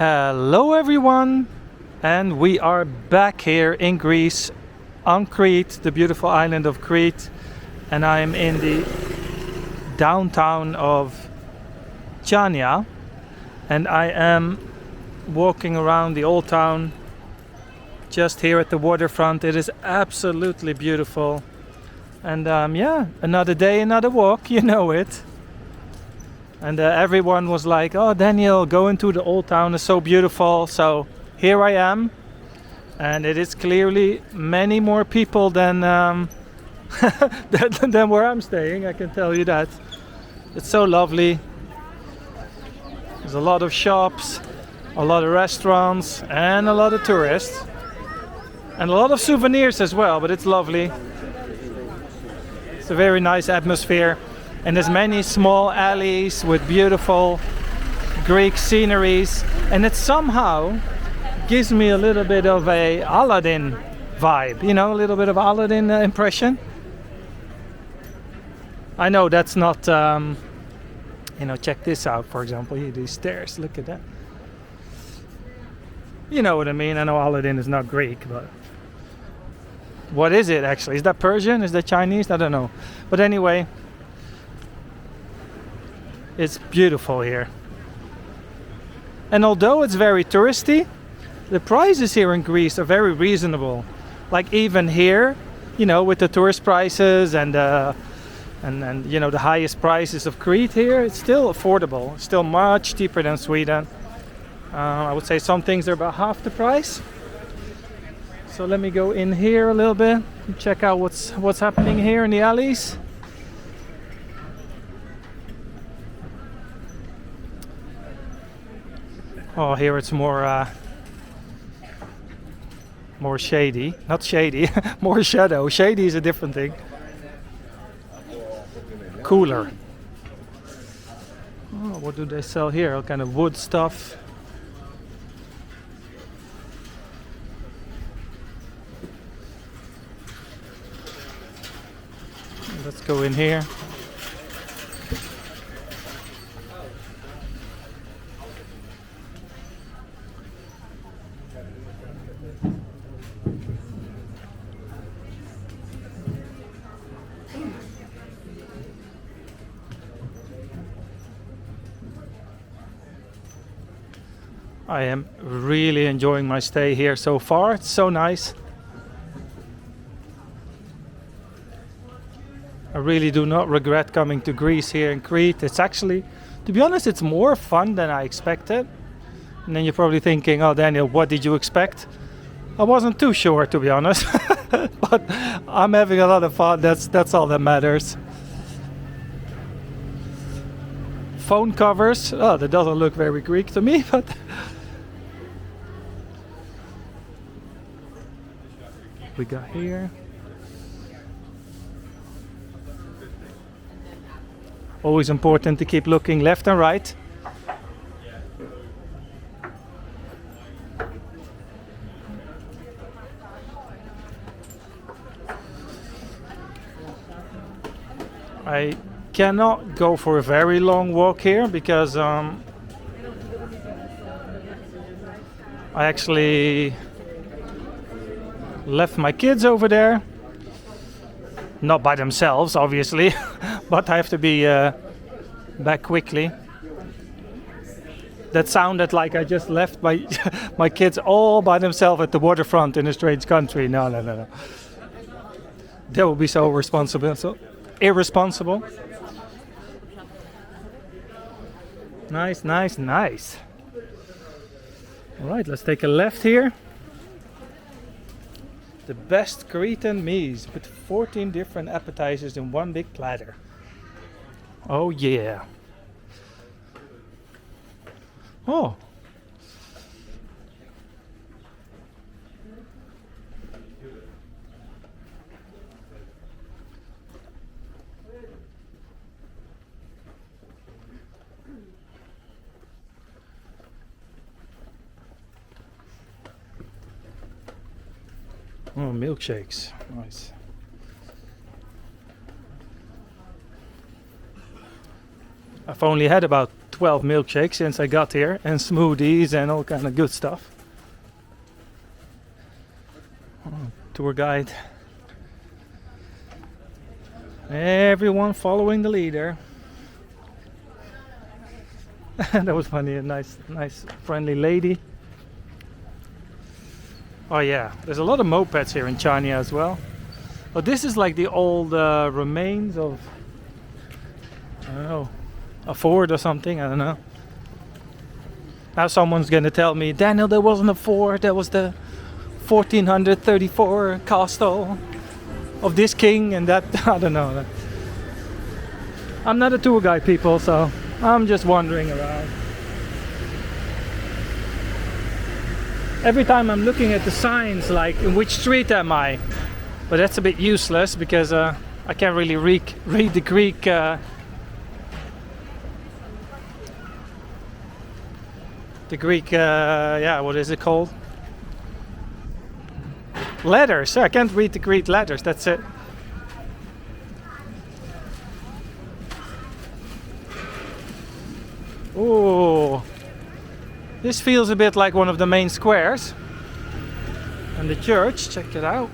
Hello everyone, and we are back here in Greece on Crete, the beautiful island of Crete, and I am in the downtown of Chania, and I am walking around the old town just here at the waterfront. It is absolutely beautiful, and yeah, another day, another walk, you know it. And everyone was like, oh Daniel, going to the old town is so beautiful. So here I am, and it is clearly many more people than than where I'm staying, I can tell you that. It's so lovely. There's a lot of shops, a lot of restaurants, and a lot of tourists. And a lot of souvenirs as well, but it's lovely. It's a very nice atmosphere. And there's many small alleys with beautiful Greek sceneries, and it somehow gives me a little bit of a Aladdin vibe, you know, a little bit of Aladdin impression. I know that's not, you know, check this out, for example, here, these stairs, look at that. You know what I mean. I know Aladdin is not Greek, but what is it actually? Is that Persian? Is that Chinese? I don't know. But anyway, it's beautiful here. And although it's very touristy, the prices here in Greece are very reasonable. Like even here, you know, with the tourist prices and you know, the highest prices of Crete here, it's still affordable. It's still much cheaper than Sweden. I would say some things are about half the price. So let me go in here a little bit and check out what's happening here in the alleys. Oh, here it's more shady. Not shady, more shadow. Shady is a different thing. Cooler. Oh, what do they sell here? All kind of wood stuff. Let's go in here. I am really enjoying my stay here so far. It's so nice. I really do not regret coming to Greece here in Crete. It's actually, to be honest, it's more fun than I expected. And then you're probably thinking, oh Daniel, what did you expect? I wasn't too sure, to be honest. But I'm having a lot of fun. That's all that matters. Phone covers. Oh, that doesn't look very Greek to me, but we got here. Always important to keep looking left and right. I cannot go for a very long walk here because I actually left my kids over there. Not by themselves, obviously, but I have to be back quickly. That sounded like I just left my my kids all by themselves at the waterfront in a strange country. No. That would be so irresponsible. Nice. All right, let's take a left here. The best Cretan meals with 14 different appetizers in one big platter. Oh yeah. Oh. Oh, milkshakes. Nice. I've only had about 12 milkshakes since I got here, and smoothies and all kind of good stuff. Tour guide. Everyone following the leader. That was funny, a nice friendly lady. Oh yeah, there's a lot of mopeds here in Chania as well. But this is like the old remains of, I don't know, a fort or something, I don't know. Now someone's gonna tell me, Daniel, there wasn't a fort, that was the 1434 castle of this king and that. I don't know. I'm not a tour guide, people, so I'm just wandering around. Every time I'm looking at the signs, like in which street am I? But that's a bit useless because I can't really read the Greek. Yeah, what is it called? Letters. I can't read the Greek letters. That's it. Oh, this feels a bit like one of the main squares. And the church, check it out.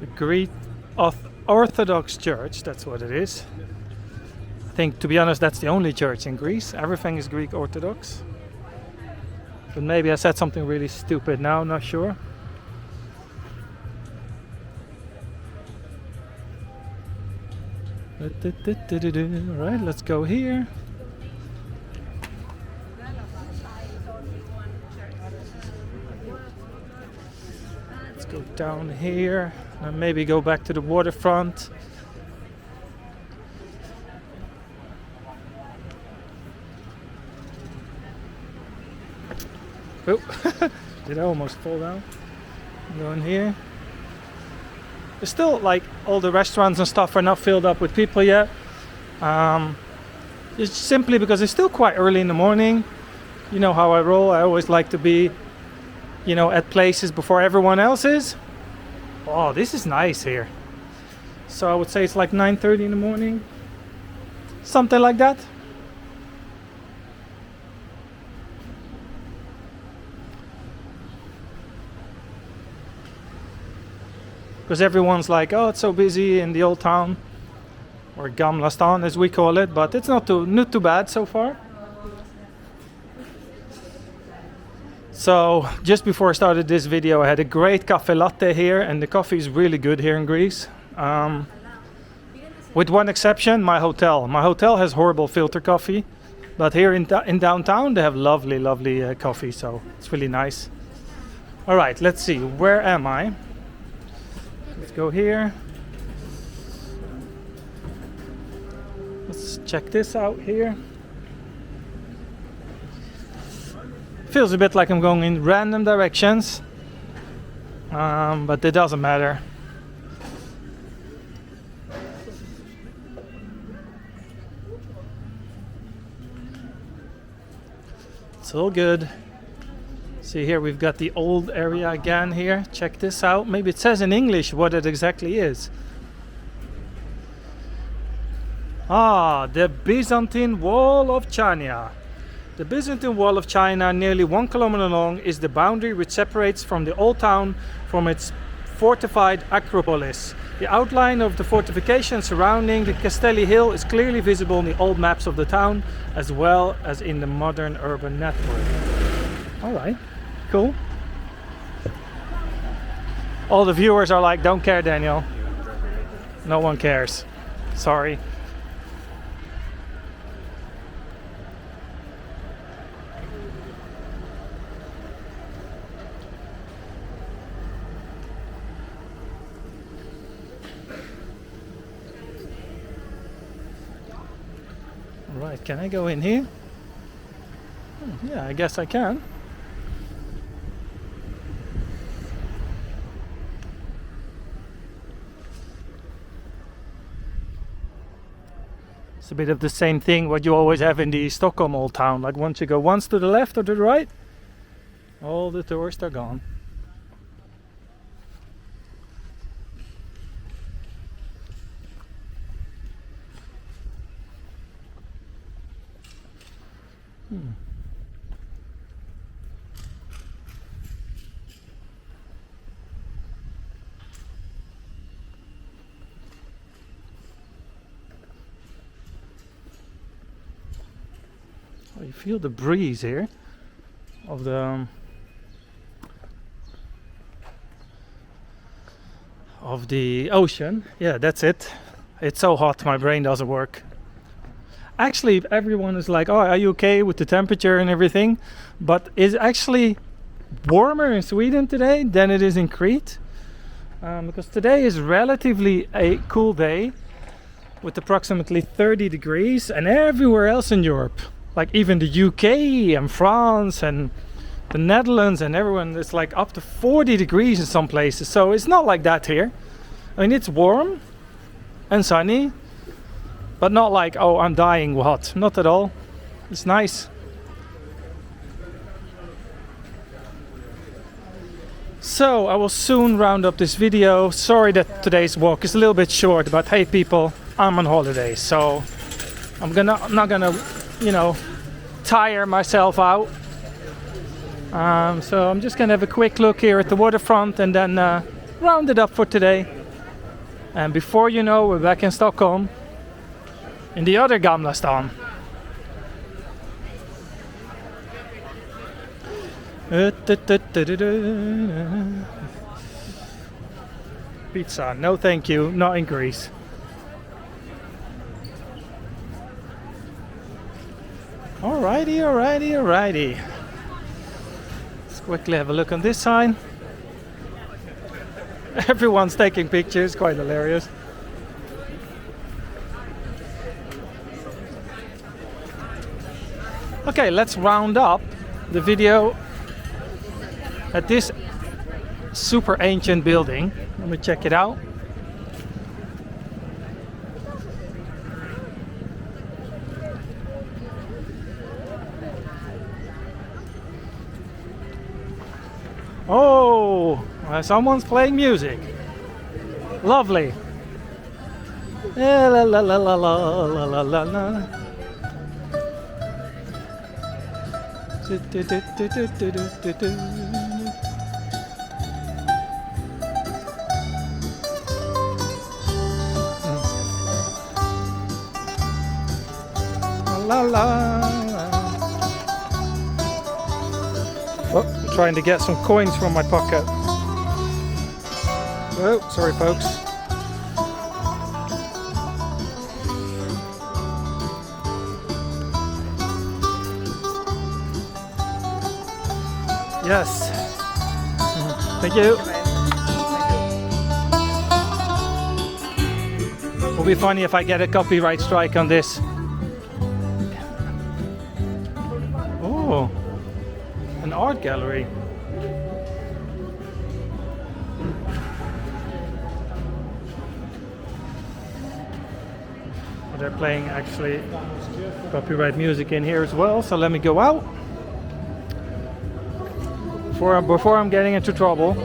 The Greek Orthodox Church, that's what it is. I think, to be honest, that's the only church in Greece. Everything is Greek Orthodox. But maybe I said something really stupid now, not sure. Alright, let's go here. Let's go down here and maybe go back to the waterfront. Oh, did I almost fall down? Go in here. There's still like all the restaurants and stuff are not filled up with people yet. It's simply because it's still quite early in the morning. You know how I roll. I always like to be, you know, at places before everyone else is. Oh, this is nice here. So I would say it's like 9:30 in the morning. Something like that. Because everyone's like, oh, it's so busy in the old town, or Gamla stan as we call it, but it's not too bad so far. So just before I started this video, I had a great cafe latte here, and the coffee is really good here in Greece. With one exception, my hotel. My hotel has horrible filter coffee, but here in downtown they have lovely coffee, so it's really nice. All right, let's see, where am I? Let's go here. Let's check this out here. Feels a bit like I'm going in random directions, but it doesn't matter. It's all good. See here, we've got the old area again here. Check this out. Maybe it says in English what it exactly is. Ah, the Byzantine Wall of Chania. The Byzantine Wall of China, nearly 1 kilometer long, is the boundary which separates from the old town from its fortified acropolis. The outline of the fortification surrounding the Castelli Hill is clearly visible in the old maps of the town, as well as in the modern urban network. All right. Cool. All the viewers are like, don't care, Daniel. No one cares. Sorry. Right, can I go in here? Yeah, I guess I can. It's a bit of the same thing what you always have in the Stockholm old town. Like once you go once to the left or to the right, All the tourists are gone. Oh, you feel the breeze here of the ocean. Yeah, that's it. It's so hot, my brain doesn't work. Actually, everyone is like, oh, are you okay with the temperature and everything? But it's actually warmer in Sweden today than it is in Crete. Because today is relatively a cool day with approximately 30 degrees, and everywhere else in Europe, like even the UK and France and the Netherlands and everyone, it's like up to 40 degrees in some places. So it's not like that here. I mean, it's warm and sunny, but not like, oh, I'm dying hot. Not at all. It's nice. So I will soon round up this video. Sorry that today's walk is a little bit short, but hey people, I'm on holiday, so I'm not gonna, you know, tire myself out. So I'm just gonna have a quick look here at the waterfront and then round it up for today. And before you know, we're back in Stockholm, in the other Gamla stan. Pizza, no thank you, not in Greece. Alrighty. Let's quickly have a look on this side. Everyone's taking pictures, quite hilarious. Okay, let's round up the video at this super ancient building. Let me check it out. Oh, someone's playing music. Lovely. La la la la la la la la. La la. Oh, I'm trying to get some coins from my pocket. Oh, sorry folks. Yes. Thank you. It'll be funny if I get a copyright strike on this. Oh, an art gallery. They're playing actually copyright music in here as well, so let me go out before I'm getting into trouble.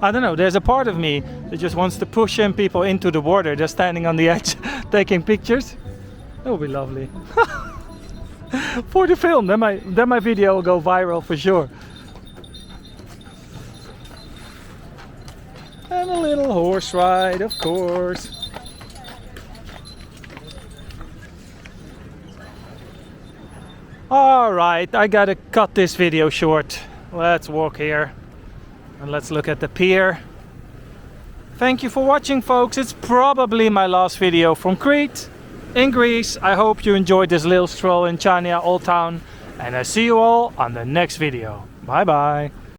I don't know, there's a part of me that just wants to push in people into the water. They're standing on the edge taking pictures. That would be lovely. For the film, then my video will go viral for sure. And a little horse ride, of course. Alright, I gotta cut this video short. Let's walk here and let's look at the pier. Thank you for watching, folks. It's probably my last video from Crete in Greece. I hope you enjoyed this little stroll in Chania Old Town, and I see you all on the next video. Bye bye.